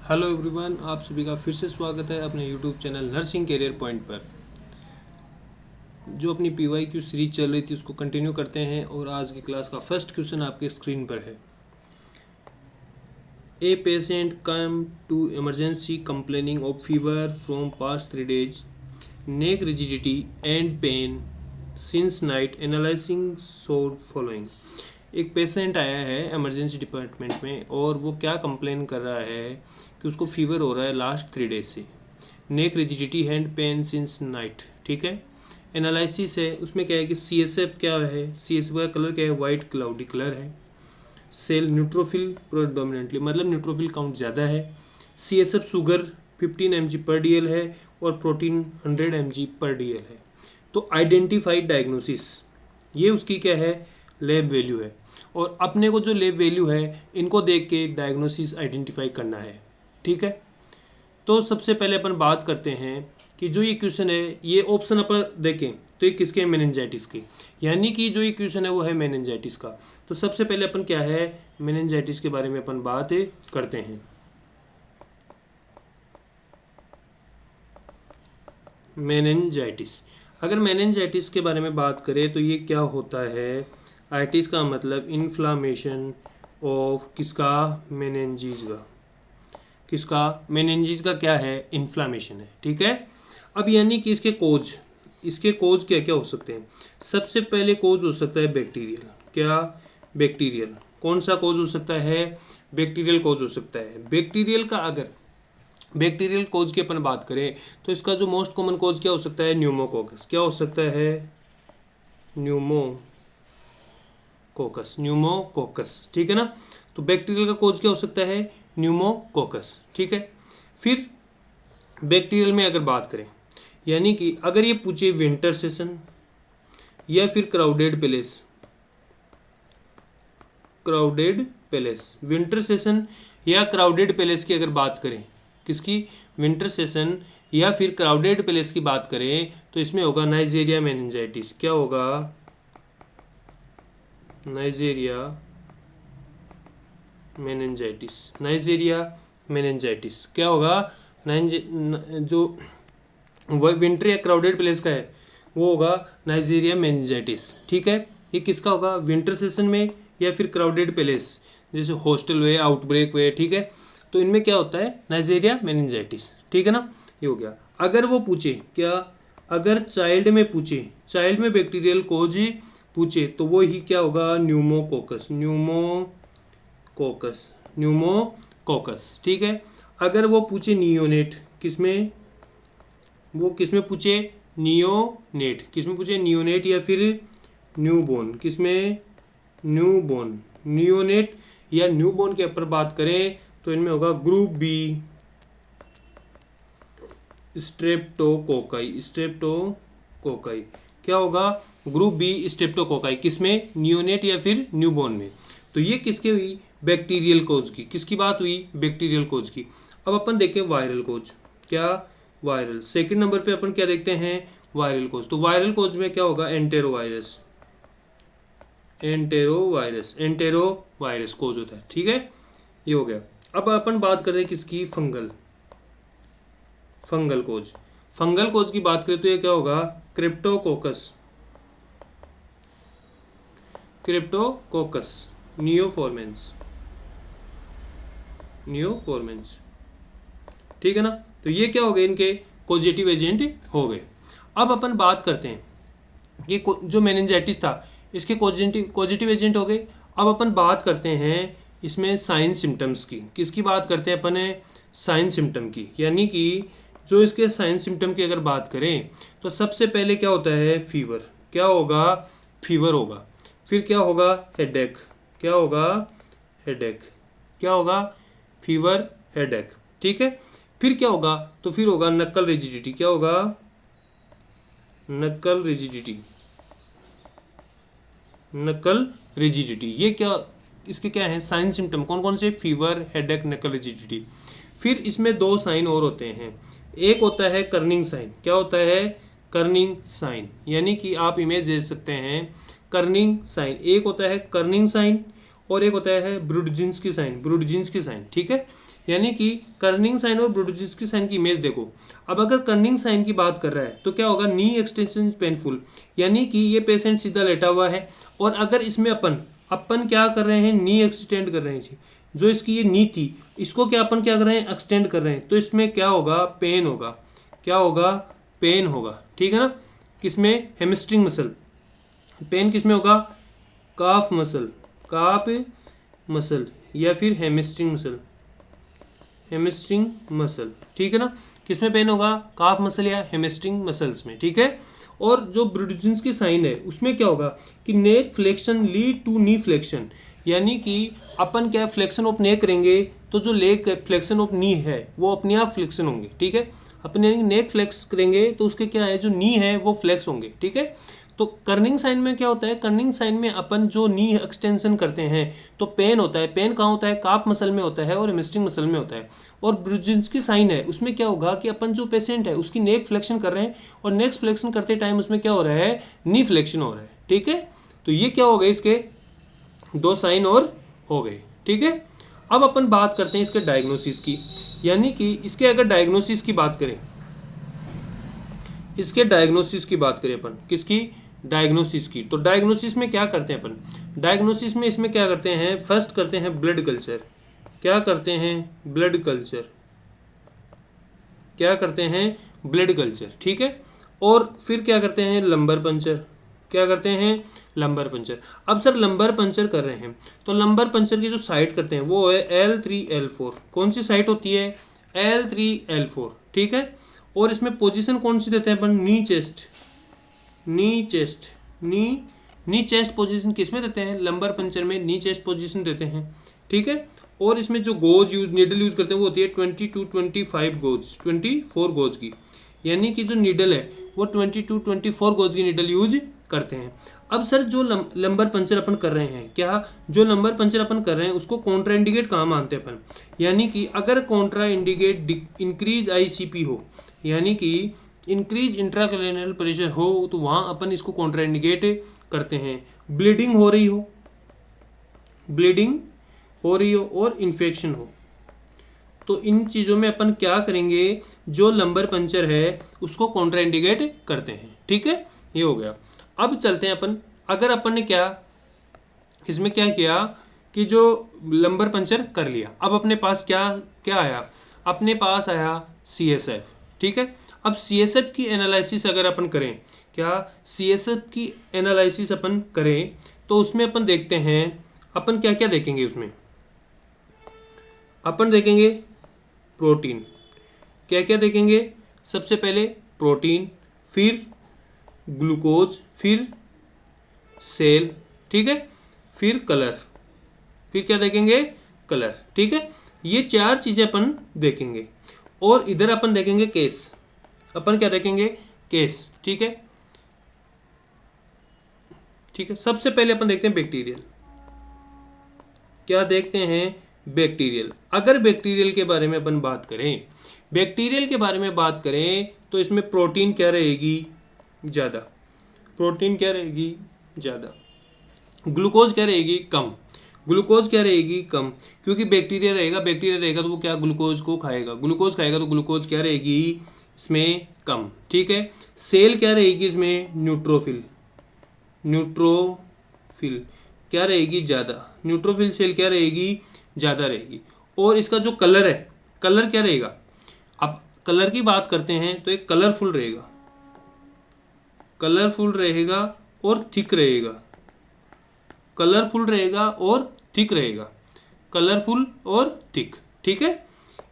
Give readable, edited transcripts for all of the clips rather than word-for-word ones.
Hello everyone, आप सभी का फिर से स्वागत है अपने YouTube channel nursing career point पर। जो अपनी PYQ सीरीज चल रही थी उसको कंटिन्यू करते हैं और आज की क्लास का फर्स्ट क्वेश्चन आपके स्क्रीन पर है। A patient come to emergency complaining of fever from past 3 days, neck rigidity and pain since night, analysing so following. एक पेशेंट आया है इमरजेंसी डिपार्टमेंट में और वो क्या कंप्लेन कर रहा है कि उसको फीवर हो रहा है लास्ट 3 days से, neck rigidity hand pain since night. ठीक है, एनालिसिस है, उसमें क्या है कि CSF क्या है, CSF का कलर क्या है, वाइट क्लाउडी कलर है। सेल न्यूट्रोफिल प्रोडोमिनेंटली, मतलब न्यूट्रोफिल काउंट ज़्यादा है। CSF शुगर 15 mg पर DL है और प्रोटीन 100 mg पर DL है। तो आइडेंटिफाइड डायग्नोसिस, ये उसकी क्या है, लैब वैल्यू है। और अपने को जो लैब वैल्यू है इनको देख के डायग्नोसिस आइडेंटिफाई करना है। ठीक है, तो सबसे पहले अपन बात करते हैं कि जो ये क्वेश्चन है, ये ऑप्शन अपन देखें तो ये किसके, मेनिंजाइटिस के, यानी कि जो ये क्वेश्चन है वो है मेनिंजाइटिस का। तो सबसे पहले अपन क्या है, मेनिंजाइटिस के बारे में अपन बात करते हैं। मेनिंजाइटिस, अगर मेनिंजाइटिस के बारे में बात करें तो ये क्या होता है, आइटिस का मतलब इन्फ्लामेशन ऑफ किसका, मेनिंजीज का। किसका, मेनिंजीज का क्या है, इन्फ्लामेशन है। ठीक है, अब यानी कि इसके कोज क्या क्या हो सकते हैं। सबसे पहले कोज हो सकता है बैक्टीरियल। क्या, बैक्टीरियल। कौन सा कोज हो सकता है, बैक्टीरियल कोज हो सकता है। बैक्टीरियल का अगर बैक्टीरियल कोज की अपन बात करें तो इसका जो मोस्ट कॉमन कोज क्या हो सकता है, न्यूमोकोकस। क्या हो सकता है, न्यूमोकोकस। ठीक है ना, तो बैक्टीरियल का कोज क्या हो सकता है, न्यूमोकोकस। ठीक है, फिर बैक्टीरियल में अगर बात करें, यानी कि अगर ये पूछे विंटर सेशन या फिर क्राउडेड पैलेस, विंटर सेशन या क्राउडेड पैलेस की अगर बात करें, किसकी, विंटर सेशन या फिर क्राउडेड पैलेस की बात करें तो इसमें होगा नाइजीरिया मेनिंजाइटिस। क्या होगा, नाइजीरिया मेनिंजाइटिस क्या होगा, जो विंटर या क्राउडेड प्लेस का है वो होगा नाइजीरिया मेनिंजाइटिस। ठीक है, ये किसका होगा, विंटर सेशन में या फिर क्राउडेड प्लेस, जैसे हॉस्टल हुए, आउटब्रेक हुए। ठीक है, तो इनमें क्या होता है, नाइजीरिया मेनिंजाइटिस। ठीक है ना, ये हो गया। अगर वो पूछे क्या, अगर चाइल्ड में पूछे, चाइल्ड में बैक्टीरियल कोज पूछे तो वो ही क्या होगा, न्यूमोकोकस। ठीक है, अगर वो पूछे नियोनेट, किसमें पूछे, नियोनेट या फिर न्यूबॉर्न, किसमें, नियोनेट या न्यूबॉर्न के ऊपर बात करें तो इनमें होगा ग्रुप बी, स्ट्रेप्टोकोकाई। क्या होगा, ग्रुप बी स्ट्रेप्टोकोकाई, किसमें, नियोनेट या फिर न्यूबॉर्न में। तो ये किसके हुई, बैक्टीरियल कोज की। किसकी बात हुई, बैक्टीरियल कोज की। अब अपन देखें वायरल कोज। क्या, वायरल। सेकंड नंबर पे अपन क्या देखते हैं, वायरल कोज। तो वायरल कोज में क्या होगा, एंटेरोवायरस कोज होता है। ठीक है, ये हो गया। अब अपन बात करते हैं किसकी, फंगल कोज की बात करें तो ये क्या होगा, क्रिप्टोकोकस नियोफॉर्मेंस। ठीक है ना, तो ये क्या हो गए, इनके पॉजिटिव एजेंट हो गए। अब अपन बात करते हैं कि जो मेनिंजाइटिस था इसके पॉजिटिव एजेंट हो गए। अब अपन बात करते हैं इसमें साइन सिम्टम्स की। किसकी बात करते हैं अपन, साइन सिम्टम की, यानी कि जो इसके साइन सिम्टम की अगर बात करें तो सबसे पहले क्या होता है, फीवर। क्या होगा, फीवर होगा। फिर क्या होगा, हेडेक। क्या होगा, फीवर, हेडेक। ठीक है, फिर क्या होगा, तो फिर होगा नक्कल रिजिडिटी। क्या होगा, नक्कल रिजिडिटी। ये क्या, इसके क्या है, साइन सिम्टम कौन कौन से, फीवर, हेडेक, नक्कल रिजिडिटी। फिर इसमें 2 साइन और होते हैं। एक होता है कर्निंग साइन। क्या होता है, कर्निंग साइन, यानी कि आप इमेज दे सकते हैं कर्निंग साइन। एक होता है कर्निंग साइन और एक होता है ब्रुडजिंस्की साइन, ब्रुडजिंस्की साइन, ठीक है। यानी कि कर्निंग साइन और ब्रुडजिंस्की साइन की इमेज देखो। अब अगर कर्निंग साइन की बात कर रहा है तो क्या होगा, नी एक्सटेंशन पेनफुल, यानी कि ये पेशेंट सीधा लेटा हुआ है और अगर इसमें अपन अपन क्या कर रहे हैं, नी एक्सटेंड कर रहे हैं, जो इसकी ये नी थी इसको क्या अपन क्या कर रहे हैं, एक्सटेंड कर रहे हैं, तो इसमें क्या होगा, पेन होगा, क्या होगा, पेन होगा, ठीक है ना। किसमें, हेमस्ट्रिंग मसल, पेन किसमें होगा, काफ मसल, काफ मसल या फिर हेमस्ट्रिंग मसल, हेमस्ट्रिंग मसल, ठीक है ना। किसमें पेन होगा, काफ मसल या हेमस्ट्रिंग मसल्स में, ठीक है। और जो ब्रुडजिंस्की साइन है उसमें क्या होगा कि neck flexion lead to knee flexion, यानी कि अपन क्या फ्लेक्शन ऑफ नेक करेंगे तो जो लेग फ्लेक्शन ऑफ नी है वो अपने आप फ्लेक्शन होंगे, ठीक है। अपने नेक फ्लेक्स करेंगे तो उसके क्या है, जो नी है वो फ्लेक्स होंगे, ठीक है। तो कर्निंग साइन में क्या होता है, कर्निंग साइन में अपन जो नी एक्सटेंशन करते हैं तो पेन होता है, पेन कहाँ होता है, काफ मसल में होता है और हेमस्ट्रिंग मसल में होता है। और ब्रुडजिंस्की साइन है उसमें क्या होगा कि अपन जो पेशेंट है उसकी नेक फ्लेक्शन कर रहे हैं और नेक फ्लेक्शन करते टाइम उसमें क्या हो रहा है, नी फ्लेक्शन हो रहा है, ठीक है। तो ये क्या हो गए, इसके दो साइन और हो गए, ठीक है। अब अपन बात करते हैं इसके डायग्नोसिस की, यानी कि इसके अगर डायग्नोसिस की बात करें, इसके डायग्नोसिस की बात करें अपन, किसकी, डायग्नोसिस की, तो डायग्नोसिस में क्या करते हैं अपन, डायग्नोसिस में इसमें क्या करते हैं, फर्स्ट करते हैं ब्लड कल्चर, क्या करते हैं, ब्लड कल्चर, क्या करते हैं, ब्लड कल्चर, ठीक है। और फिर क्या करते हैं, लंबर पंचर, क्या करते हैं, लंबर पंचर। अब सर लंबर पंचर कर रहे हैं तो लंबर पंचर की जो साइट करते हैं वो है L3L4, कौन सी साइट होती है, L3L4, ठीक है। और इसमें पोजीशन कौन सी देते हैं अपन, knee chest, knee chest, knee chest position किस में देते हैं, लंबर पंचर में नी चेस्ट पोजीशन देते हैं, ठीक है। और इसमें जो गोज यूज नीडल यूज करते हैं वो होती है 20 to 25 गोज, 24 गोज की, यानी कि जो नीडल है वो 20 to 24 गोज की नीडल यूज करते हैं। अब सर जो लंबर पंचर अपन कर रहे हैं, क्या जो लंबर पंचर अपन कर रहे हैं उसको कॉन्ट्रा इंडिकेट कहाँ मानते हैं अपन, यानी कि अगर कॉन्ट्रा इंडिकेट इंक्रीज ICP हो, यानी कि इंक्रीज इंट्राक्रैनियल प्रेशर हो तो वहाँ अपन इसको कॉन्ट्रा इंडिकेट करते हैं। ब्लीडिंग हो रही हो, ब्लीडिंग हो रही हो और इन्फेक्शन हो, तो इन चीज़ों में अपन क्या करेंगे, जो लंबर पंचर है उसको कॉन्ट्रा इंडिकेट करते हैं, ठीक है। ये हो गया। अब चलते हैं अपन, अगर अपन ने क्या इसमें क्या किया कि जो लंबर पंचर कर लिया, अब अपने पास क्या क्या आया, अपने पास आया CSF, ठीक है। अब CSF की एनालिसिस अगर अपन करें, क्या CSF की एनालिसिस अपन करें तो उसमें अपन देखते हैं, अपन क्या क्या देखेंगे उसमें, अपन देखेंगे प्रोटीन, क्या क्या देखेंगे, सबसे पहले प्रोटीन, फिर ग्लूकोज, फिर सेल, ठीक है, फिर कलर, फिर क्या देखेंगे, कलर, ठीक है। ये चार चीज़ें अपन देखेंगे। और इधर अपन देखेंगे केस, अपन क्या देखेंगे, केस, ठीक है, ठीक है। सबसे पहले अपन देखते हैं बैक्टीरियल, क्या देखते हैं, बैक्टीरियल। अगर बैक्टीरियल के बारे में अपन बात करें, बैक्टीरियल के बारे में बात करें तो इसमें प्रोटीन क्या रहेगी, ज़्यादा, प्रोटीन क्या रहेगी, ज़्यादा, ग्लूकोज क्या रहेगी, कम, ग्लूकोज क्या रहेगी, कम, क्योंकि बैक्टीरिया रहेगा, बैक्टीरिया रहेगा तो वो क्या ग्लूकोज को खाएगा, ग्लूकोज खाएगा तो ग्लूकोज क्या रहेगी इसमें, कम, ठीक है। सेल क्या रहेगी इसमें, न्यूट्रोफिल, न्यूट्रोफिल क्या रहेगी, ज़्यादा, न्यूट्रोफिल सेल क्या रहेगी, ज़्यादा रहेगी। और इसका जो कलर है, कलर क्या रहेगा, अब कलर की बात करते हैं तो एक कलरफुल रहेगा, कलरफुल रहेगा और थिक रहेगा, कलरफुल रहेगा और थिक रहेगा, कलरफुल और थिक, ठीक है।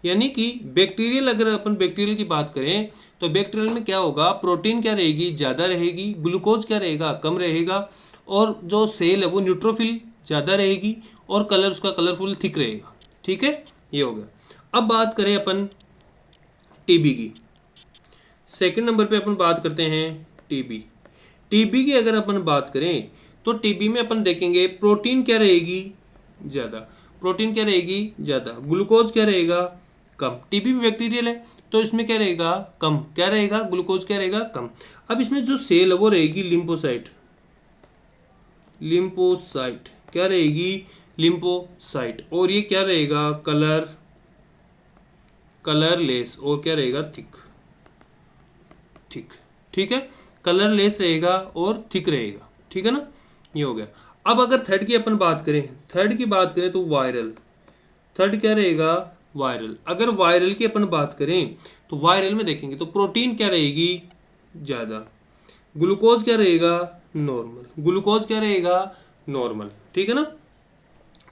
यानी कि बैक्टीरियल, अगर अपन बैक्टीरियल की बात करें तो बैक्टीरियल में क्या होगा, प्रोटीन क्या रहेगी, ज़्यादा रहेगी, ग्लूकोज क्या रहेगा, कम रहेगा, और जो सेल है वो न्यूट्रोफिल ज़्यादा रहेगी और कलर उसका कलरफुल थिक रहेगा, ठीक है। ये हो गया। अब बात करें अपन टीबी की, सेकंड नंबर पे अपन बात करते हैं टीबी। टीबी की अगर अपन बात करें तो टीबी में अपन देखेंगे प्रोटीन क्या रहेगी, ज़्यादा, प्रोटीन क्या रहेगी, ज़्यादा, ग्लूकोज क्या रहेगा, कम। टीबी भी बैक्टीरियल है तो इसमें क्या रहेगा, कम, क्या रहेगा, ग्लूकोज क्या रहेगा, कम। अब इसमें जो सेल है वो रहेगी लिम्फोसाइट, लिम्फोसाइट क्या रहेगी, लिम्फोसाइट, और ये क्या रहेगा, कलरलेस, और क्या रहेगा, थिक। ठीक है, कलरलेस रहेगा और थिक रहेगा, ठीक है ना, ये हो गया। अब अगर थर्ड की अपन बात करें, तो वायरल, थर्ड क्या रहेगा, वायरल। अगर वायरल की अपन बात करें तो वायरल में देखेंगे तो प्रोटीन क्या रहेगी, ज़्यादा, ग्लूकोज क्या रहेगा, नॉर्मल, ठीक है ना।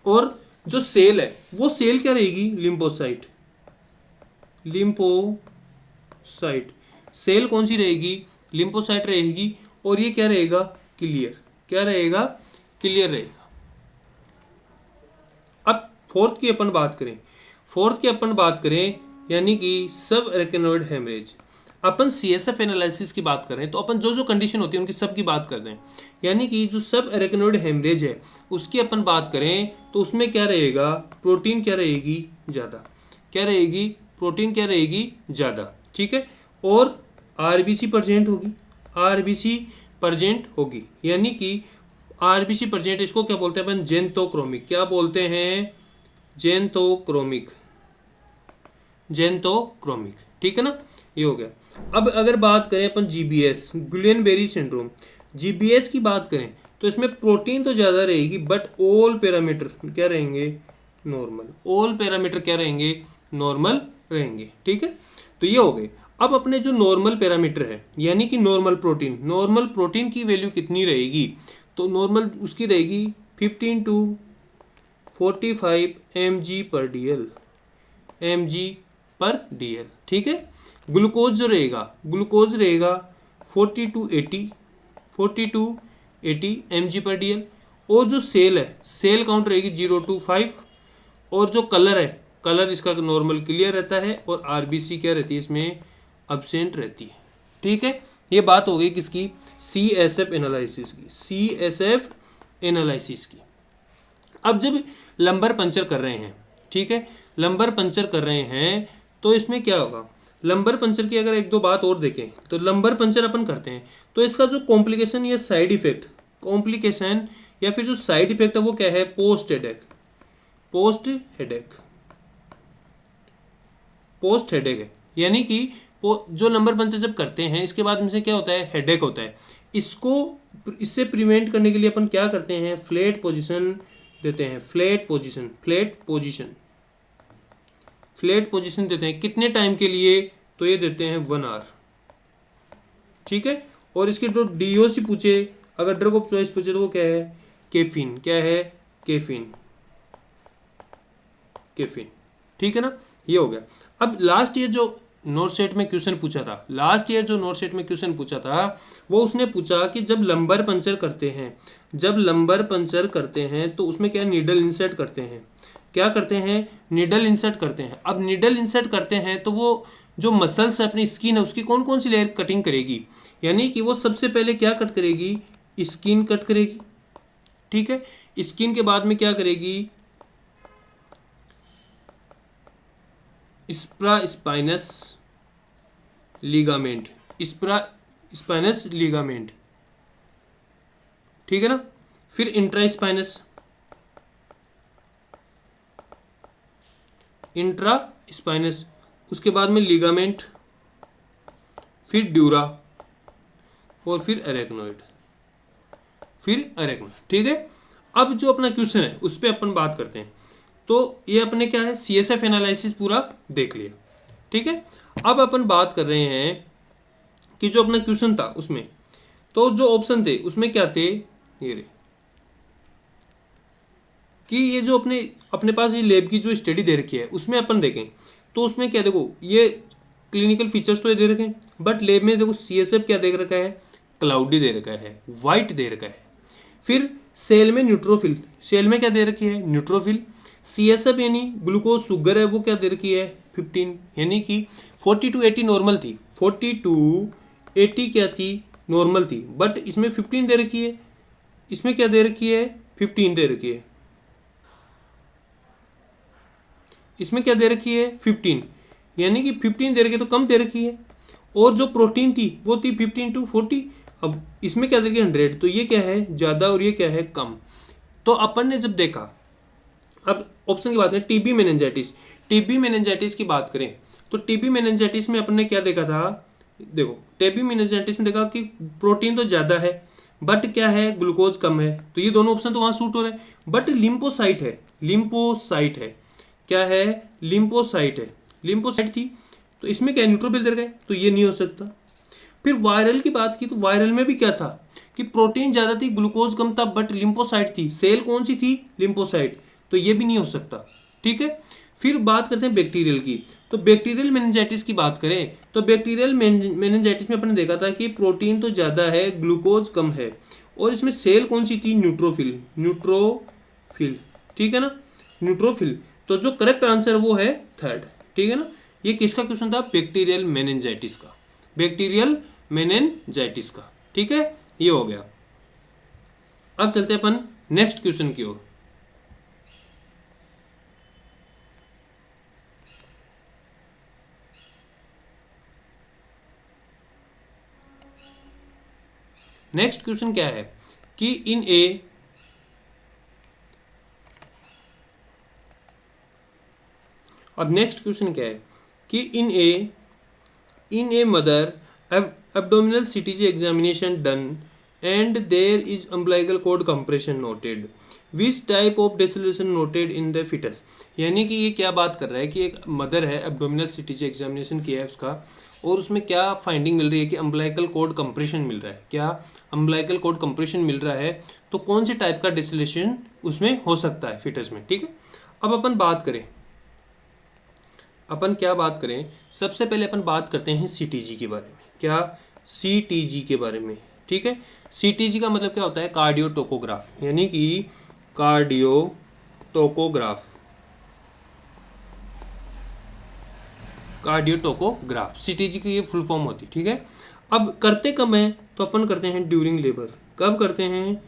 और जो सेल है वो सेल क्या रहेगी, लिम्फोसाइट, सेल कौन सी रहेगी, लिम्फोसाइट रहेगी। और ये क्या रहेगा, क्लियर रहेगा। अब फोर्थ की अपन बात करें यानी कि सब एरेकेनोइड हेमरेज। अपन सीएसएफ एनालिसिस की बात करें तो अपन जो जो कंडीशन होती है उनकी सब की बात करते हैं, यानी कि जो सब एरेकेनोइड हेमरेज है उसकी अपन बात करें तो उसमें क्या रहेगा, प्रोटीन क्या रहेगी, ज़्यादा, प्रोटीन क्या रहेगी, ज़्यादा, ठीक है। और आरबीसी प्रजेंट होगी, यानी कि आरबीसी प्रजेंट, इसको क्या बोलते हैं अपन, जेंथोक्रोमिक, क्या बोलते हैं, जेंथोक्रोमिक, ठीक है ना, ये हो गया। अब अगर बात करें अपन जीबीएस, गुलियन बेरी सिंड्रोम, जीबीएस की बात करें तो इसमें प्रोटीन तो ज़्यादा रहेगी बट ऑल पैरामीटर क्या रहेंगे, नॉर्मल रहेंगे, ठीक है। तो ये हो गए। अब अपने जो नॉर्मल पैरामीटर है यानी कि नॉर्मल प्रोटीन की वैल्यू कितनी रहेगी, तो नॉर्मल उसकी रहेगी 15 to 45 mg/dl, ठीक है। ग्लूकोज रहेगा 40 to 80 mg/dl। और जो सेल है, सेल काउंट रहेगी 0 to 5। और जो कलर इसका नॉर्मल क्लियर रहता है और आरबीसी क्या रहती है, इसमें अब्सेंट रहती है, ठीक है। ये बात हो गई किसकी, सीएसएफ एनालिसिस की। अब जब लंबर पंचर कर रहे हैं, ठीक है, तो इसमें क्या होगा, लंबर पंचर की अगर एक दो बात और देखें तो लंबर पंचर अपन करते हैं तो इसका जो कॉम्प्लिकेशन या साइड इफेक्ट, या फिर जो साइड इफेक्ट है वो क्या है, पोस्ट हेडेक है। यानी कि जो लंबर पंचर जब करते हैं इसके बाद में से क्या होता है, हेडेक होता है। इससे प्रिवेंट करने के लिए अपन क्या करते हैं, फ्लैट पोजीशन देते हैं, फ्लैट पोजीशन देते हैं। कितने टाइम के लिए, तो ये देते हैं 1 आवर, ठीक है। और इसकी जो डीओसी पूछे, अगर ड्रग ऑफ चॉइस पूछे तो वो क्या है, कैफीन, ठीक है ना, ये हो गया। अब लास्ट ईयर जो नोट सेट में क्वेश्चन पूछा था, वो उसने पूछा कि जब लंबर पंचर करते हैं तो उसमें क्या नीडल इंसर्ट करते हैं, नीडल इंसर्ट करते हैं। अब नीडल इंसर्ट करते हैं तो वो जो मसल्स है, अपनी स्किन है, उसकी कौन कौन सी लेयर कटिंग करेगी, यानी कि वो सबसे पहले क्या कट करेगी, स्किन कट करेगी, ठीक है। स्किन के बाद में क्या करेगी, स्पाइनस लिगामेंट, ठीक है ना। फिर इंट्रा स्पाइनस, उसके बाद में लिगामेंट, फिर ड्यूरा, और फिर एरेक्नोइड, ठीक है। अब जो अपना क्वेश्चन है उस पर अपन बात करते हैं। तो ये अपने क्या है, सीएसएफ एनालिसिस पूरा देख लिया, ठीक है। अब अपन बात कर रहे हैं कि जो अपना क्वेश्चन था उसमें, तो जो ऑप्शन थे उसमें क्या थे, ये रहे कि ये जो अपने पास ये लैब की जो स्टडी दे रखी है उसमें अपन देखें तो उसमें क्या, देखो ये क्लिनिकल फीचर्स तो ये दे रखे हैं, बट लैब में देखो सीएसएफ क्या दे रखा है, क्लाउडी दे रखा है, वाइट दे रखा है। फिर सेल में न्यूट्रोफिल, क्या दे रखी है, न्यूट्रोफिल। सीएसएफ यानी ग्लूकोज शुगर है वो क्या दे रखी है, 15, यानी कि 40 to 80 नॉर्मल थी, 40 to 80 क्या थी, नॉर्मल थी, बट इसमें 15 दे रखी है, इसमें क्या दे रखी है, 15 दे रखी है, इसमें क्या दे रखी है, 15, यानी कि 15 दे रखी है तो कम दे रखी है। और जो प्रोटीन थी वो थी 15 to 40, अब इसमें क्या दे रखी है, 100, तो ये क्या है ज़्यादा और ये क्या है कम। तो अपन ने जब देखा अब ऑप्शन की बात करें, टीबी मेनिंजाइटिस। टीबी मेनिंजाइटिस की बात करें तो टीबी मेनिंजाइटिस में अपन ने क्या देखा था, देखो टीबी मेनिंजाइटिस में देखा कि प्रोटीन तो ज़्यादा है बट क्या है, ग्लूकोज कम है, तो ये दोनों ऑप्शन तो वहाँ सूट हो रहे हैं। बट लिम्पोसाइट है, लिम्पोसाइट है, क्या है, लिम्पोसाइट है, लिम्पोसाइट थी, तो इसमें क्या न्यूट्रोफिल दे गए, तो ये नहीं हो सकता। फिर वायरल की बात की तो वायरल में भी क्या था कि प्रोटीन ज़्यादा थी, ग्लूकोज कम था, बट लिम्पोसाइट थी, सेल कौन सी थी, लिम्पोसाइट, तो ये भी नहीं हो सकता। ठीक है। फिर बात करते हैं बैक्टीरियल की, तो बैक्टीरियल मेनिंजाइटिस की बात करें तो बैक्टीरियल मेनिंजाइटिस में अपन ने देखा था कि प्रोटीन तो ज़्यादा है, ग्लूकोज कम है, और इसमें सेल कौन सी थी, न्यूट्रोफिल, न्यूट्रोफिल, ठीक है ना, न्यूट्रोफिल। तो जो करेक्ट आंसर वो है थर्ड। ठीक है ना, ये किसका क्वेश्चन था, बैक्टीरियल मेनिंजाइटिस का, बैक्टीरियल मेनिंजाइटिस का। ठीक है, ये हो गया। अब चलते हैं अपन नेक्स्ट क्वेश्चन की ओर। नेक्स्ट क्वेश्चन क्या है कि इन ए, अब नेक्स्ट क्वेश्चन क्या है कि in a mother abdominal CTG examination done and there is umbilical cord compression noted, which type of deceleration noted in the fetus। यानी कि ये क्या बात कर रहा है कि एक मदर है, एब्डोमिनल CTG एग्जामिनेशन किया है उसका, और उसमें क्या फाइंडिंग मिल रही है कि अम्बलाइकल कोड कंप्रेशन मिल रहा है, क्या अम्बलाइकल कोड कंप्रेशन मिल रहा है, तो कौन से टाइप का डिसलेशन उसमें हो सकता है फिटस में। ठीक है, अब अपन बात करें, अपन क्या बात करें, सबसे पहले अपन बात करते हैं CTG के बारे में, क्या, CTG के बारे में। ठीक है, CTG का मतलब क्या होता है, कार्डियोटोकोग्राफ, यानी कि कार्डियोटोकोग्राफ, कार्डियोटोकोग्राफ CTG की ये फुल फॉर्म होती है। ठीक है, अब करते कब हैं, तो अपन करते हैं ड्यूरिंग लेबर। कब करते हैं,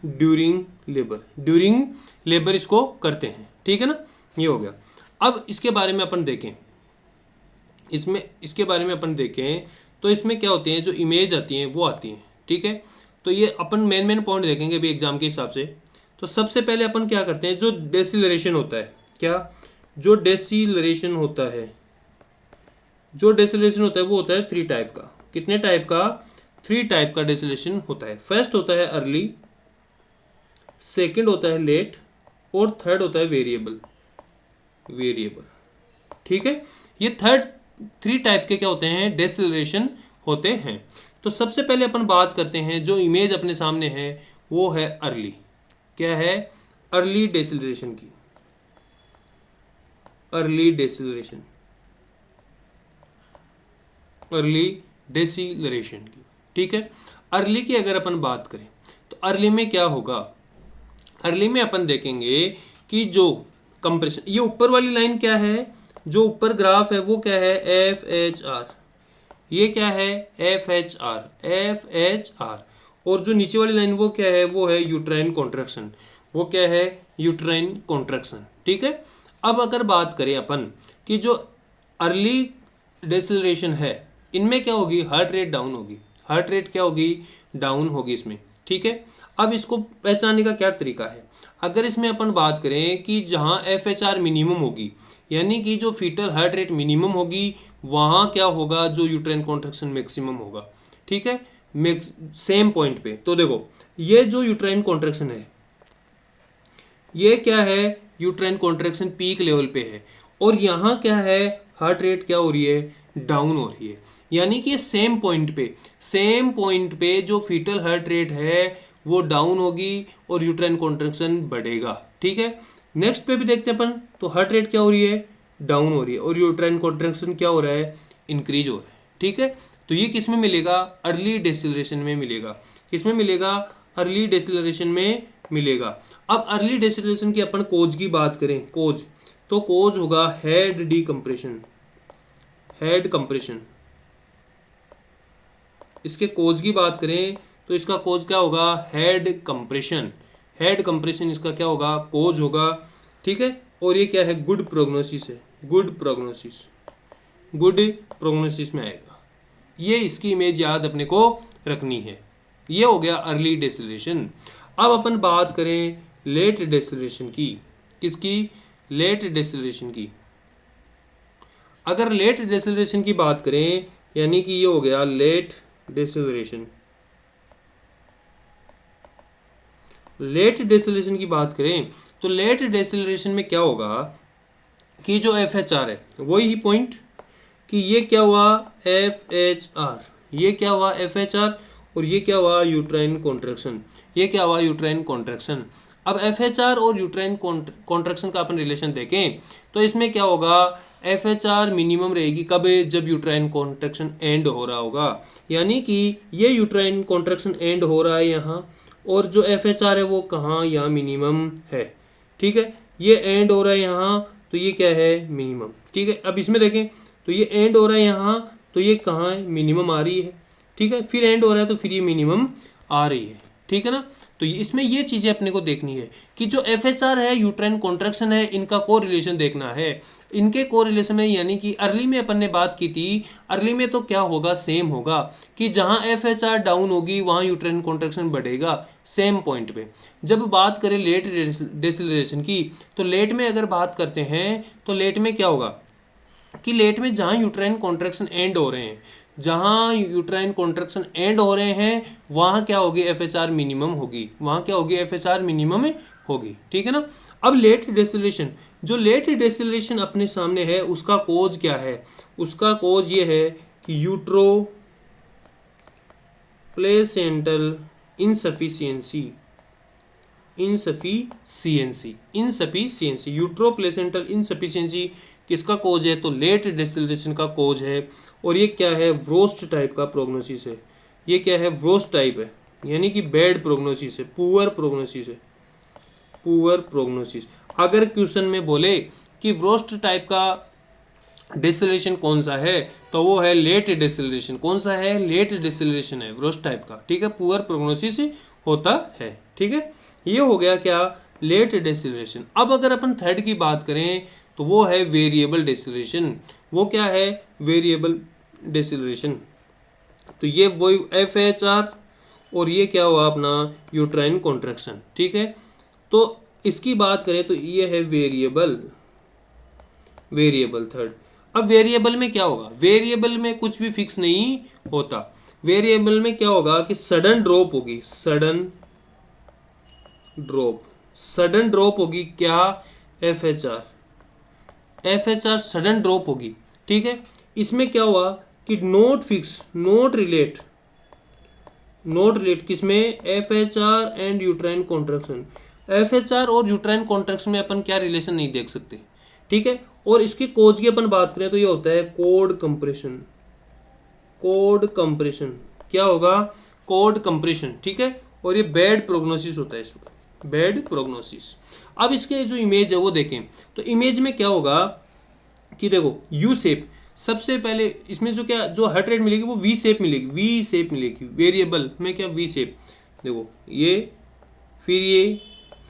ड्यूरिंग लेबर, ड्यूरिंग लेबर इसको करते हैं। ठीक है ना, ये हो गया। अब इसके बारे में अपन देखें, इसमें इसके बारे में अपन देखें तो इसमें क्या होते हैं, जो इमेज आती हैं वो आती हैं। ठीक है, तो ये अपन मेन पॉइंट देखेंगे अभी एग्जाम के हिसाब से। तो सबसे पहले अपन क्या करते हैं, जो डेसिलरेशन होता है, क्या, जो डेसिलरेशन होता है, जो डेसिलेशन होता है वो होता है 3 टाइप का। कितने टाइप का, 3 टाइप का डेसिलेशन होता है। फर्स्ट होता है अर्ली, सेकंड होता है लेट, और थर्ड होता है वेरिएबल, वेरिएबल। ठीक है, ये 3 टाइप के क्या होते हैं, डेसिलरेशन होते हैं। तो सबसे पहले अपन बात करते हैं, जो इमेज अपने सामने है वो है अर्ली, क्या है, अर्ली डेसिलरेशन की, अर्ली डेसिलरेशन, अर्ली डेसिलरेशन की। ठीक है, अर्ली की अगर अपन बात करें तो अर्ली में क्या होगा, अर्ली में अपन देखेंगे कि जो कंप्रेशन, ये ऊपर वाली लाइन क्या है, जो ऊपर ग्राफ है वो क्या है, FHR, ये क्या है, FHR, FHR, और जो नीचे वाली लाइन वो क्या है, वो है यूट्राइन कॉन्ट्रैक्शन, वो क्या है, यूट्राइन कॉन्ट्रैक्शन। ठीक है, अब अगर बात करें अपन कि जो अर्ली डेसिलरेशन है, इनमें क्या होगी, हार्ट रेट डाउन होगी, हार्ट रेट क्या होगी, डाउन होगी इसमें। ठीक है, अब इसको पहचानने का क्या तरीका है, अगर इसमें अपन बात करें कि जहाँ FHR मिनिमम होगी, यानी कि जो फीटल हार्ट रेट मिनिमम होगी, वहाँ क्या होगा, जो यूट्राइन कॉन्ट्रैक्शन मैक्सिमम होगा। ठीक है, सेम पॉइंट पे। तो देखो ये जो यूट्राइन कॉन्ट्रैक्शन है, ये क्या है, यूट्राइन कॉन्ट्रैक्शन पीक लेवल पे है, और यहाँ क्या है, हार्ट रेट क्या हो रही है, डाउन हो रही है। यानी कि सेम पॉइंट पे, सेम पॉइंट पे जो फीटल हार्ट रेट है वो डाउन होगी और यूट्राइन कॉन्ट्रैक्शन बढ़ेगा। ठीक है, नेक्स्ट पे भी देखते हैं अपन, तो हार्ट रेट क्या हो रही है, डाउन हो रही है, और यूट्राइन कॉन्ट्रैक्शन क्या हो रहा है, इंक्रीज हो रहा है। ठीक है, तो ये किस में मिलेगा, अर्ली डेसिलरेशन में मिलेगा। किस में मिलेगा, अर्ली डेसिलरेशन में मिलेगा। अब अर्ली डेसिलरेशन की अपन कोज की बात करें, कोज, तो कोज होगा हेड डीकम्प्रेशन, हेड कंप्रेशन। इसके कोज की बात करें तो इसका कोज क्या होगा, हेड कंप्रेशन, हेड कंप्रेशन इसका क्या होगा, कोज होगा। ठीक है, और ये क्या है, गुड प्रोग्नोसिस है, गुड प्रोग्नोसिस, गुड प्रोग्नोसिस में आएगा। ये इसकी इमेज याद अपने को रखनी है। ये हो गया अर्ली डेसिलरेशन। अब अपन बात करें लेट डेसिलरेशन की, किसकी? लेट डिसेलरेशन की। अगर लेट डिसेलरेशन की बात करें, यानी कि ये हो गया लेट डिसेलरेशन। लेट डिसेलरेशन की बात करें तो लेट डिसेलरेशन में क्या होगा कि जो एफ एच आर है, वही पॉइंट कि ये क्या हुआ? एफ एच आर, ये क्या हुआ? एफ एच आर, और ये क्या हुआ? Uterine contraction. ये क्या हुआ? Uterine contraction. अब एफ एच आर और यूट्राइन कॉन्ट्रैक्शन का अपन रिलेशन देखें तो इसमें क्या होगा? एफ एच आर मिनिमम रहेगी कब? जब यूट्राइन कॉन्ट्रैक्शन एंड हो रहा होगा, यानी कि ये यूट्राइन कॉन्ट्रैक्शन एंड हो रहा है यहाँ, और जो एफ एच आर है वो कहाँ? यहाँ मिनिमम है। ठीक है, ये एंड हो रहा है यहाँ, तो ये क्या है? मिनिमम। ठीक है, अब इसमें देखें तो ये एंड हो रहा है यहाँ, तो ये कहाँ है? मिनिमम आ रही है। ठीक है, फिर एंड हो रहा है तो फिर ये मिनिमम आ रही है। ठीक है ना? तो इसमें ये चीज़ें अपने को देखनी है कि जो एफ एच आर है, यूट्राइन कॉन्ट्रैक्शन है, इनका को रिलेशन देखना है। इनके को रिलेशन में, यानी कि अर्ली में अपन ने बात की थी, अर्ली में तो क्या होगा? सेम होगा कि जहाँ एफ एच आर डाउन होगी वहाँ यूट्राइन कॉन्ट्रैक्शन बढ़ेगा सेम पॉइंट पे। जब बात करें लेट डिसेलरेशन की, तो लेट में अगर बात करते हैं तो लेट में क्या होगा कि लेट में जहाँ यूट्राइन कॉन्ट्रैक्शन एंड हो रहे हैं, जहाँ यूट्राइन कॉन्ट्रैक्शन एंड हो रहे हैं वहाँ क्या होगी? एफ एच आर मिनिमम होगी। वहाँ क्या होगी? एफ एच आर मिनिमम होगी। ठीक है ना? अब लेट डिसेलरेशन, जो लेट डिसेलरेशन अपने सामने है उसका कोज क्या है? उसका कोज ये है कि utero placental insufficiency. Insufficiency utero placental insufficiency किसका कोज है? तो लेट डिसेलरेशन का कोज है। और ये क्या है? व्रोस्ट टाइप का प्रोग्नोसिस है। ये क्या है? व्रोस्ट टाइप है, यानी कि बैड प्रोग्नोसिस है, पुअर प्रोग्नोसिस है, पुअर प्रोग्नोसिस। अगर क्वेश्चन में बोले कि व्रोस्ट टाइप का डिसेलरेशन कौन सा है, तो वो है लेट डिसेलरेशन। कौन सा है? लेट डिसेलरेशन है, व्रोस्ट टाइप का। ठीक है, पुअर प्रोग्नोसिस होता है। ठीक है, ये हो गया क्या? Late deceleration. अब अगर अपन थर्ड की बात करें तो वो है वेरिएबल डिसेलरेशन। वो क्या है? Variable deceleration. तो ये वही एफ एच आर, और ये क्या हुआ अपना? Uterine contraction. ठीक है, तो इसकी बात करें तो ये है वेरिएबल, वेरिएबल थर्ड। अब वेरिएबल में क्या होगा? वेरिएबल में कुछ भी फिक्स नहीं होता। वेरिएबल में क्या होगा कि सडन ड्रॉप होगी, सडन ड्रॉप, सडन ड्रॉप होगी। क्या? F H R, F H R sudden drop होगी। ठीक है, इसमें क्या हुआ कि not fix, not relate, not relate किसमें? F H R and uterine contraction. F H R और यूट्राइन कॉन्ट्रैक्शन में अपन क्या रिलेशन नहीं देख सकते। ठीक है, और इसकी कोज की अपन बात करें तो ये होता है कोड कंप्रेशन, कोड कंप्रेशन। क्या होगा? Code compression. ठीक है, और ये बैड प्रोग्नोसिस होता है इसमें, बैड प्रोग्नोसिस। अब इसके जो इमेज है वो देखें तो इमेज में क्या होगा कि देखो यू शेप, सबसे पहले इसमें जो क्या जो हार्ट रेट मिलेगी वो वी शेप मिलेगी, वी शेप मिलेगी। वेरिएबल में क्या? V shape. देखो ये, फिर ये,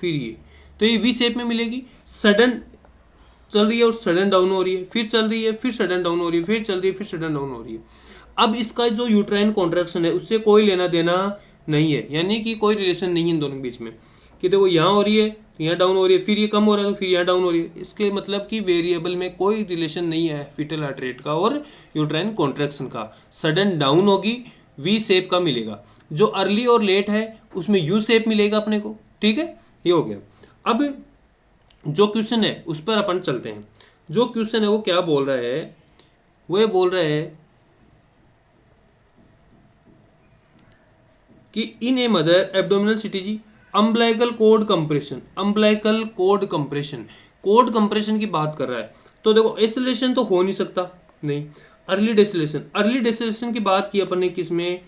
फिर ये, तो ये वी शेप में मिलेगी। सडन चल रही है और सडन डाउन हो रही है, फिर चल रही है, फिर सडन डाउन हो रही है, फिर चल रही है, फिर सडन डाउन हो रही है। अब इसका जो यूट्राइन कॉन्ट्रैक्शन है उससे कोई लेना देना नहीं है, यानी कि कोई रिलेशन नहीं है इन दोनों के बीच में कि देखो यहाँ हो रही है, यहाँ डाउन हो रही है, फिर ये कम हो रहा है तो फिर यहाँ डाउन हो रही है। इसके मतलब कि वेरिएबल में कोई रिलेशन नहीं है फीटल हार्ट रेट का और यूट्राइन कॉन्ट्रैक्शन का। सडन डाउन होगी, वी शेप का मिलेगा। जो अर्ली और लेट है उसमें यू शेप मिलेगा अपने को। ठीक है, ये हो गया। अब जो क्वेश्चन है उस पर अपन चलते हैं। जो क्वेश्चन है वो क्या बोल रहा है? वो बोल रहा है कि in a mother abdominal CTG umbilical cord compression, umbilical cord compression, cord compression की बात कर रहा है। तो देखो एसिलेशन तो हो नहीं सकता, नहीं। अर्ली डेसिलेशन, अर्ली डेसिलेशन की बात की अपन ने किसमें?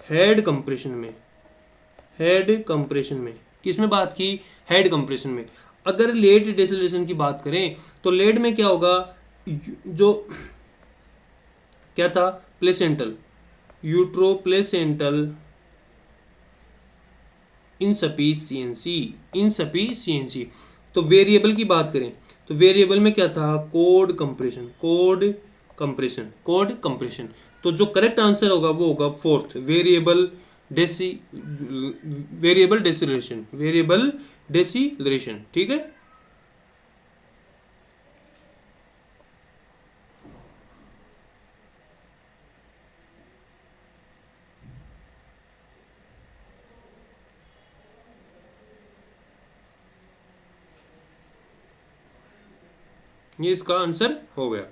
हेड कंप्रेशन में, हेड कंप्रेशन में। किसमें बात की? हेड कंप्रेशन में। अगर लेट डेसिलेशन की बात करें तो लेट में क्या होगा? जो क्या था? Placental, utero placental insufficiency, insufficiency. तो वेरिएबल की बात करें तो वेरिएबल में क्या था? Code compression, cord compression, cord compression. तो जो करेक्ट आंसर होगा वो होगा फोर्थ, वेरिएबल वेरिएबल डेसिलरेशन, वेरिएबल डेसिलरेशन। ठीक है, ये इसका आंसर हो गया।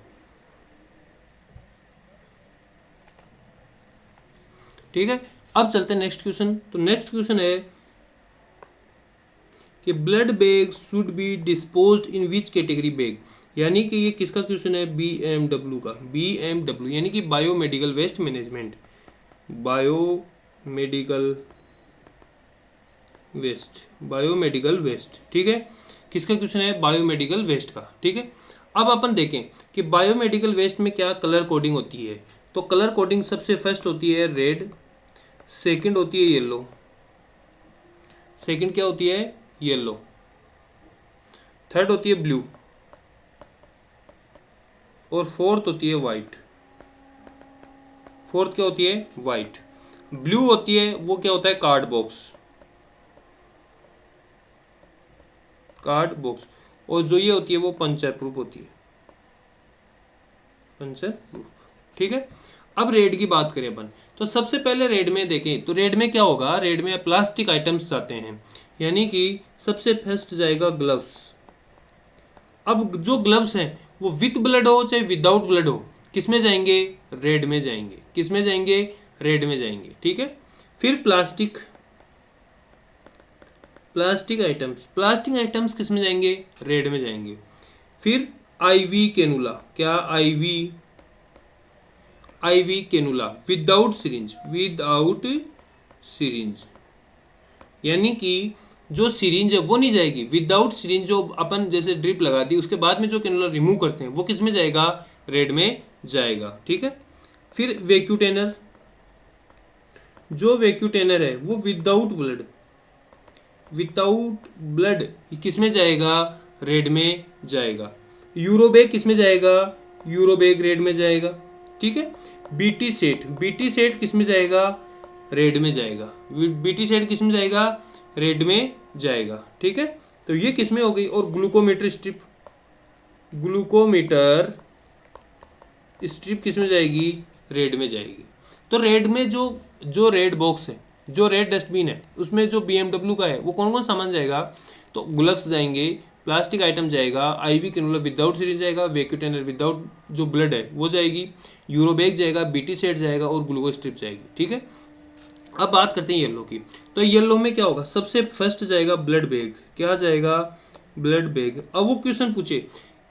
ठीक है, अब चलते हैं नेक्स्ट क्वेश्चन। तो नेक्स्ट क्वेश्चन है कि blood bag should be disposed in which category bag, यानी कि ये किसका क्वेश्चन है, BMW का। BMW यानी कि biomedical waste management, biomedical waste, biomedical waste. ठीक है, किसका क्वेश्चन है, बायोमेडिकल वेस्ट का। ठीक है, अब अपन देखें कि बायोमेडिकल वेस्ट में क्या कलर कोडिंग होती है। तो कलर कोडिंग सबसे फर्स्ट होती है रेड, सेकंड होती है येलो, सेकंड क्या होती है, येलो, थर्ड होती है ब्लू, और फोर्थ होती है वाइट। फोर्थ क्या होती है, वाइट। ब्लू होती है वो क्या होता है, कार्ड बॉक्स, कार्ड बॉक्स। और जो ये होती है वो पंचर प्रूफ होती है, पंचर प्रूफ। ठीक है, अब रेड की बात करें अपन, तो सबसे पहले रेड में देखें तो रेड में क्या होगा, रेड में प्लास्टिक आइटम्स जाते हैं, यानी कि सबसे फर्स्ट जाएगा ग्लव्स। अब जो ग्लव्स हैं वो विथ ब्लड हो चाहे विदाउट ब्लड हो, किस में जाएंगे, रेड में जाएंगे। किस में जाएंगे, रेड में जाएंगे। ठीक है, फिर plastic, plastic items, plastic items किस में जाएंगे, रेड में जाएंगे। फिर आईवी कैनुला, क्या IV, IV cannula without syringe, without syringe, यानी कि जो सिरिंज है वो नहीं जाएगी। विदाउट सिरिंज जो अपन जैसे ड्रिप लगा दी उसके बाद में जो कैनुला रिमूव करते हैं वो किस में जाएगा, रेड में जाएगा। ठीक है, फिर वैक्यूटेनर, जो वैक्यूटेनर है वो विदाउट ब्लड, विदाउट ब्लड किस में जाएगा, रेड में जाएगा। यूरोबैग किस में जाएगा, यूरोबैग रेड में जाएगा। ठीक है, बीटी सेट, बीटी सेट किस में जाएगा, रेड में जाएगा। बीटी सेट किस में जाएगा, रेड में जाएगा। ठीक है, तो ये किस में हो गई। और ग्लूकोमीटर स्ट्रिप, ग्लूकोमीटर स्ट्रिप किस में जाएगी, रेड में जाएगी। तो रेड में जो जो रेड बॉक्स है, जो रेड डस्टबिन है उसमें जो BMW का है वो कौन कौन सामान जाएगा, तो ग्लव्स जाएंगे, प्लास्टिक आइटम जाएगा, आईवी कैनुला विदाउट सीरीज जाएगा, वैक्यूटेनर विदाउट जो ब्लड है वो जाएगी, यूरोबैग जाएगा, बीटी सेट जाएगा और ग्लूको स्ट्रिप जाएगी। ठीक है, अब बात करते हैं येलो की। तो येलो में क्या होगा, सबसे फर्स्ट जाएगा ब्लड बैग, क्या जाएगा, ब्लड बैग। अब वो क्वेश्चन पूछे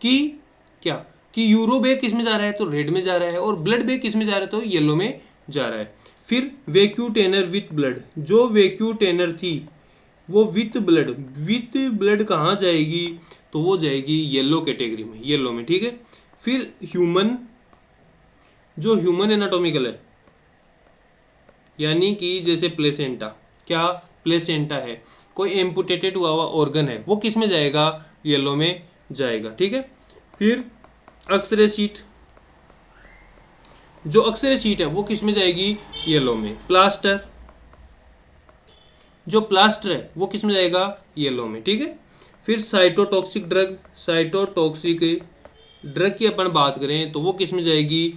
कि क्या, कि यूरो बैग किस में जा रहा है, तो रेड में जा रहा है, और ब्लड बैग किस में जा रहा है, तो येलो में जा रहा है। फिर वैक्यूटेनर विथ ब्लड, जो वैक्यूटेनर थी वो विथ ब्लड, विथ ब्लड कहाँ जाएगी, तो वो जाएगी येलो कैटेगरी में, येलो में। ठीक है, फिर ह्यूमन, जो ह्यूमन एनाटॉमिकल है, यानी कि जैसे प्लेसेंटा, क्या प्लेसेंटा है, कोई एम्पुटेटेड हुआ हुआ ऑर्गन है, वो किस में जाएगा, येलो में जाएगा। ठीक है, फिर एक्सरे शीट, जो एक्सरे शीट है वो किस में जाएगी, येलो में। प्लास्टर, जो प्लास्टर है वो किस में जाएगा, येलो में। ठीक है, फिर साइटोटॉक्सिक ड्रग, साइटोटॉक्सिक ड्रग की अपन बात करें तो वो किस में जाएगी,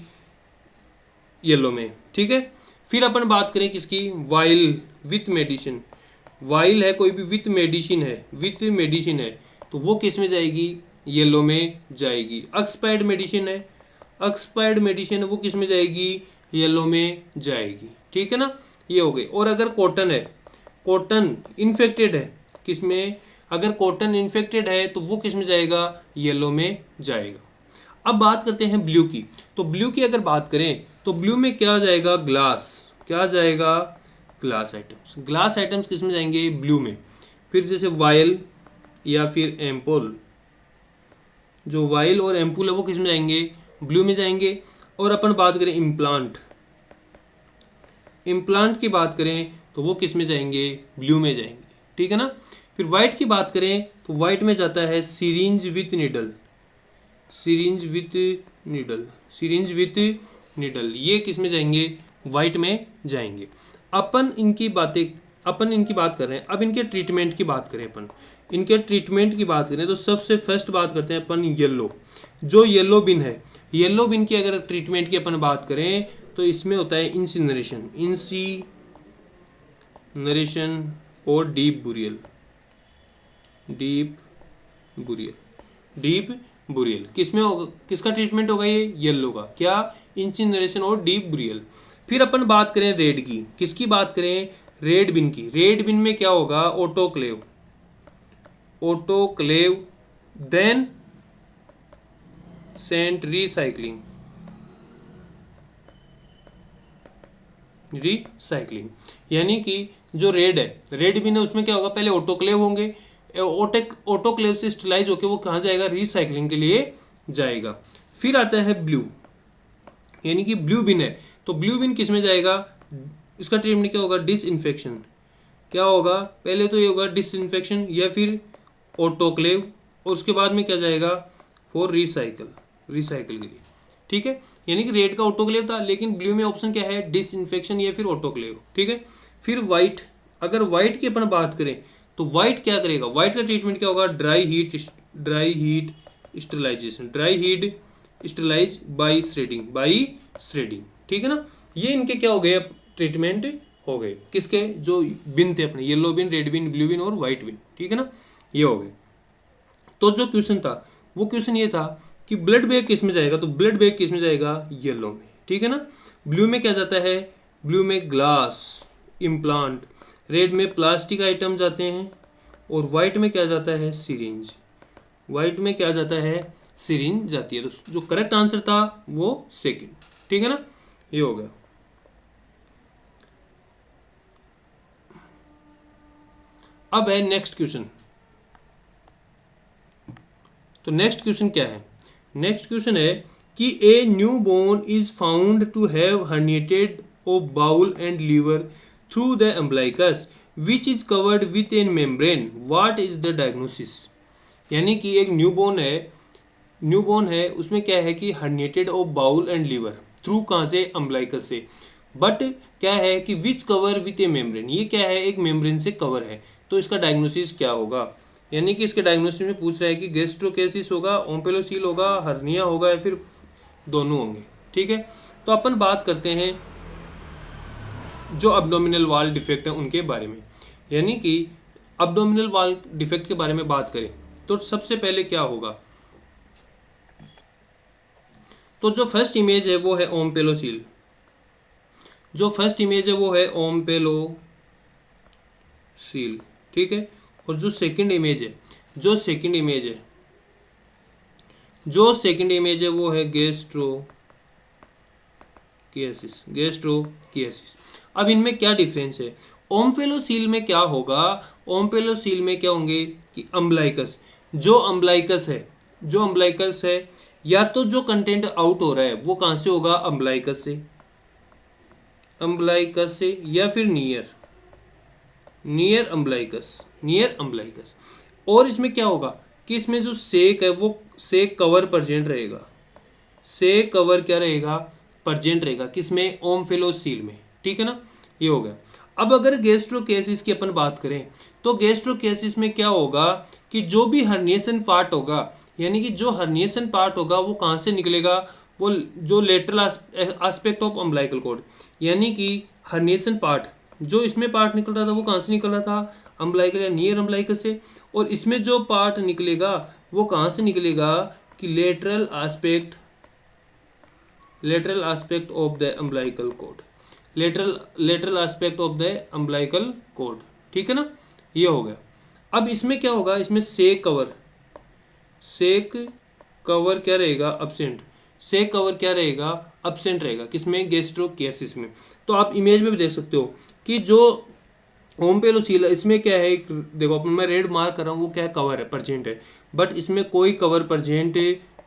येलो में। ठीक है, फिर अपन बात करें किसकी, वाइल विथ मेडिसिन, वाइल है कोई भी विथ मेडिसिन है, विथ मेडिसिन है तो वो किस में जाएगी, येलो में जाएगी। एक्सपायर्ड मेडिसिन है, एक्सपायर्ड मेडिसिन है वो किस में जाएगी, येलो में जाएगी। ठीक है ना, ये हो गई। और अगर कॉटन है, कॉटन इन्फेक्टेड है, किस में, अगर कॉटन इन्फेक्टेड है तो वो किस में जाएगा, येलो में जाएगा। अब बात करते हैं ब्लू की। तो ब्लू की अगर बात करें तो ब्लू में क्या जाएगा, ग्लास, क्या जाएगा, ग्लास आइटम्स, ग्लास आइटम्स किस में जाएंगे, ब्लू में। फिर जैसे वायल या फिर एम्पोल, जो वायल और एम्पूल है वो किस में जाएंगे, ब्लू में जाएंगे। और अपन बात करें इम्प्लांट, इम्प्लांट की बात करें तो वो किस में जाएंगे, ब्लू में जाएंगे। ठीक है ना, फिर वाइट की बात करें तो वाइट में जाता है syringe with needle, syringe with needle, syringe with needle, ये किस में जाएंगे, वाइट में जाएंगे। अपन इनकी बातें, अपन इनकी बात कर रहे हैं। अब इनके ट्रीटमेंट की बात करें अपन, इनके ट्रीटमेंट की बात करें तो सबसे फर्स्ट बात करते हैं अपन येलो, जो येलो बिन है, येलो बिन की अगर ट्रीटमेंट की अपन बात करें तो इसमें होता है इंसिनरेशन, इंसिनरेशन और deep burial, deep burial, deep burial. किसमें होगा, किसका ट्रीटमेंट होगा, ये येलो का, क्या, इंसिनरेशन और डीप बुरियल। फिर अपन बात करें रेड की, किसकी बात करें, रेड बिन की। रेड बिन में क्या होगा, autoclave, autoclave then sent recycling, recycling. यानी कि जो रेड है, रेड बिन है, उसमें क्या होगा, पहले ऑटोक्लेव होंगे, ऑटोक्लेव से स्टरलाइज होकर वो कहाँ जाएगा, रिसाइकलिंग के लिए जाएगा। फिर आता है ब्लू, यानी कि ब्लू बिन है, तो ब्लू बिन किस में जाएगा, इसका ट्रीटमेंट क्या होगा, डिसइंफेक्शन। क्या होगा, पहले तो ये होगा डिसइंफेक्शन या फिर ऑटोक्लेव, और उसके बाद में क्या जाएगा, फॉर रिसाइकल, रिसाइकल के लिए। ठीक है, यानी कि रेड का ऑटोक्लेव था, लेकिन ब्लू में ऑप्शन क्या है, डिसइंफेक्शन या फिर ऑटोक्लेव। ठीक है, फिर वाइट, अगर वाइट की अपन बात करें तो वाइट क्या करेगा, वाइट का ट्रीटमेंट क्या होगा, dry heat sterilisation, dry heat sterilise by shredding, by shredding. ठीक है ना, ये इनके क्या हो गए, ट्रीटमेंट हो गए, किसके, जो बिन थे अपने, येलो बिन, रेड बिन, ब्लू बिन और वाइट बिन। ठीक है ना, ये हो गए। तो जो क्वेश्चन था वो क्वेश्चन ये था कि ब्लड बैग किस में जाएगा, तो ब्लड बैग किस में जाएगा, येलो में। ठीक है ना, ब्लू में क्या जाता है, ब्लू में ग्लास इम्प्लांट, रेड में प्लास्टिक आइटम जाते हैं, और वाइट में क्या जाता है, सिरिंज, वाइट में क्या जाता है, सिरिंज जाती है। तो जो करेक्ट आंसर था वो सेकंड। ठीक है ना, ये हो गया। अब है नेक्स्ट क्वेश्चन। तो नेक्स्ट क्वेश्चन क्या है, नेक्स्ट क्वेश्चन है कि a newborn is found to have herniated of bowel and liver through the umbilicus which is covered with an membrane, what is the diagnosis. यानी कि एक newborn है, newborn है, उसमें क्या है कि herniated of bowel and liver through कहाँ से, अम्बलाइकस से, बट क्या है कि which cover with a membrane, ये क्या है, एक मेम्ब्रेन से कवर है, तो इसका डायग्नोसिस क्या होगा। यानी कि इसके डायग्नोसिस में पूछ रहा है कि गैस्ट्रोकेसिस होगा, ओम्पेलोसील होगा, हर्निया होगा, या फिर दोनों होंगे। ठीक है, तो अपन बात करते हैं जो अब्डोमिनल वाल डिफेक्ट है उनके बारे में। यानी कि अब्डोमिनल वाल डिफेक्ट के बारे में बात करें तो सबसे पहले क्या होगा, तो जो फर्स्ट इमेज है वो है ओम्पेलोसील, जो फर्स्ट इमेज है वो है ओम्पेलोसील। ठीक है, और जो सेकंड इमेज है, जो सेकंड इमेज है, जो सेकंड इमेज है वो है गैस्ट्रोकियासिस, गैस्ट्रोकियासिस। अब इनमें क्या डिफरेंस है, ओम्पेलोसील में क्या होगा, ओम्पेलोसील में क्या होंगे कि अम्बलाइकस, जो अम्बलाइकस है, जो अम्बलाइकस है, या तो जो कंटेंट आउट हो रहा है वो कहाँ से होगा, अम्बलाइकस से, अम्बलाइकस से, या फिर near, near umbilicus, near umbilicus. और इसमें क्या होगा कि इसमें जो सेक है वो सेक कवर प्रेजेंट रहेगा, सेक कवर क्या रहेगा, प्रेजेंट रहेगा, किसमें, ओम्फेलोसील में। ठीक है ना, ये हो गया। अब अगर गैस्ट्रोकेसिस की अपन बात करें तो गैस्ट्रोकेसिस में क्या होगा कि जो भी हर्निएशन पार्ट होगा, यानी कि जो हर्निएशन पार्ट होगा वो कहाँ से निकलेगा, वो जो lateral aspect of umbilical cord, यानी कि हर्निएशन पार्ट जो इसमें पार्ट निकल रहा था वो कहाँ से निकल रहा था, अम्बलाइकल या नियर अम्बलाइकस से, और इसमें जो पार्ट निकलेगा वो कहाँ से निकलेगा कि lateral aspect, lateral aspect of the umbilical cord, lateral aspect of the umbilical cord. ठीक है ना, ये हो गया। अब इसमें क्या होगा, इसमें सेक कवर, सेक कवर क्या रहेगा, अब्सेंट, सेक कवर क्या रहेगा, अब्सेंट रहेगा, किसमें, गैस्ट्रोकेसिस में। तो आप इमेज में भी देख सकते हो कि जो ओम्पेलोसील इसमें क्या है, एक देखो अपन मैं रेड मार्क कर रहा हूँ, वो क्या है, कवर है, परजेंट है, बट इसमें कोई कवर परजेंट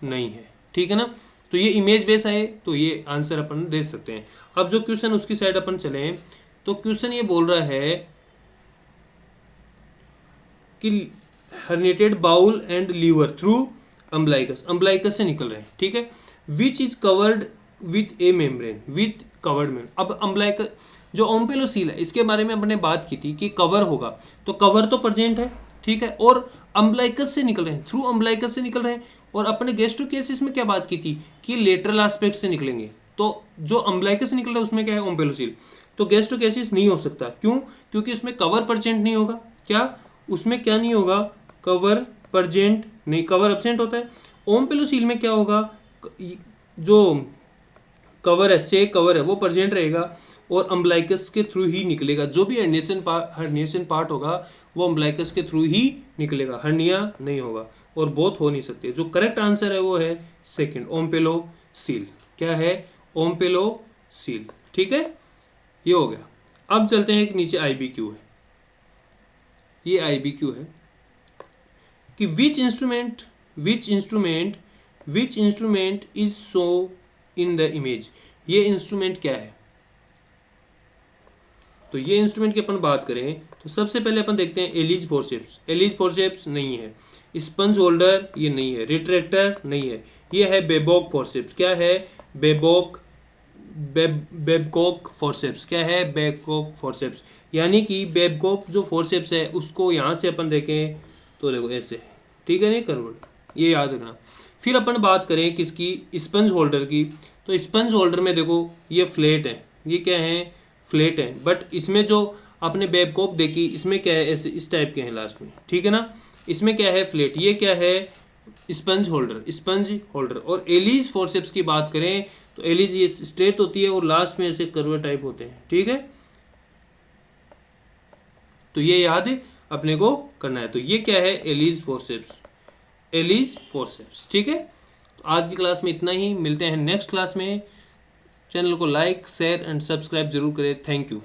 नहीं है। ठीक है ना, तो ये इमेज बेस है, तो ये आंसर अपन दे सकते हैं। अब जो क्वेश्चन उसकी साइड अपन चले तो क्वेश्चन ये बोल रहा है कि herniated bowel and liver through umbilicus, umbilicus से निकल रहे हैं। ठीक है, which is covered with a membrane, with covered में। अब अम्बलाइकस जो ओम्पेलोसील है इसके बारे में हमने बात की थी कि कवर होगा, तो कवर तो प्रेजेंट है, ठीक है, और अम्बलाइकस से निकल रहे हैं, थ्रू अम्बलाइकस से निकल रहे हैं। और अपने गैस्ट्रोकेसिस में क्या बात की थी कि लेटरल एस्पेक्ट से निकलेंगे, तो जो अम्बलाइकस से निकल रहा है उसमें क्या है, ओम्पेलोसील। तो गैस्ट्रोकेसिस नहीं हो सकता, क्यों, क्योंकि इसमें कवर प्रेजेंट नहीं होगा, क्या उसमें क्या नहीं होगा, कवर प्रेजेंट नहीं, कवर एब्सेंट होता है, ओम्पेलोसील में क्या होगा, जो कवर है, से कवर है, वो प्रेजेंट रहेगा और अम्बलाइकस के थ्रू ही निकलेगा। जो भी हर्निएशन पार्ट होगा वो अम्बलाइकस के थ्रू ही निकलेगा, हर्निया नहीं होगा और बोथ हो नहीं सकते। जो करेक्ट आंसर है वो है सेकंड, ओम्पेलोसील। क्या है, ओम्पेलोसील। ठीक है, ये हो गया। अब चलते हैं, एक नीचे आईबीक्यू है, ये आईबीक्यू है कि which instrument is show in the image. ये इंस्ट्रूमेंट क्या है, तो ये इंस्ट्रूमेंट की अपन बात करें तो सबसे पहले अपन देखते हैं एलिज फोर्सेप्स। एलिज फोर्सेप्स नहीं है, स्पंज होल्डर ये नहीं है, रिट्रैक्टर नहीं है, ये है बेबोक फोर्सेप्स। क्या है, बेबकॉक फोर्सेप्स। क्या है, बेबकॉक फोर्सेप्स। यानी कि बेबकॉक जो फोर्सेप्स है उसको यहाँ से अपन देखें तो देखो ऐसे, ठीक है नहीं कन्वर्ट, ये याद रखना। फिर अपन बात करें किसकी, स्पंज होल्डर की, तो स्पंज होल्डर में देखो ये फ्लैट है, ये क्या है, फ्लैट है। बट इसमें जो आपने बेबकॉक देखी इसमें क्या है, ऐसे इस टाइप के हैं लास्ट में, ठीक है ना। इसमें क्या है, फ्लैट। ये क्या है, स्पंज होल्डर। और एलिज फोर्सेप्स की बात करें तो एलिज ये स्ट्रेट होती है और लास्ट में ऐसे कर्व टाइप होते हैं, ठीक है। तो ये याद अपने को करना है। तो ये क्या है, एलिज फोर्सेप्स, ठीक है। तो आज की क्लास में इतना ही, मिलते हैं नेक्स्ट क्लास में। चैनल को लाइक शेयर एंड सब्सक्राइब जरूर करें। Thank you.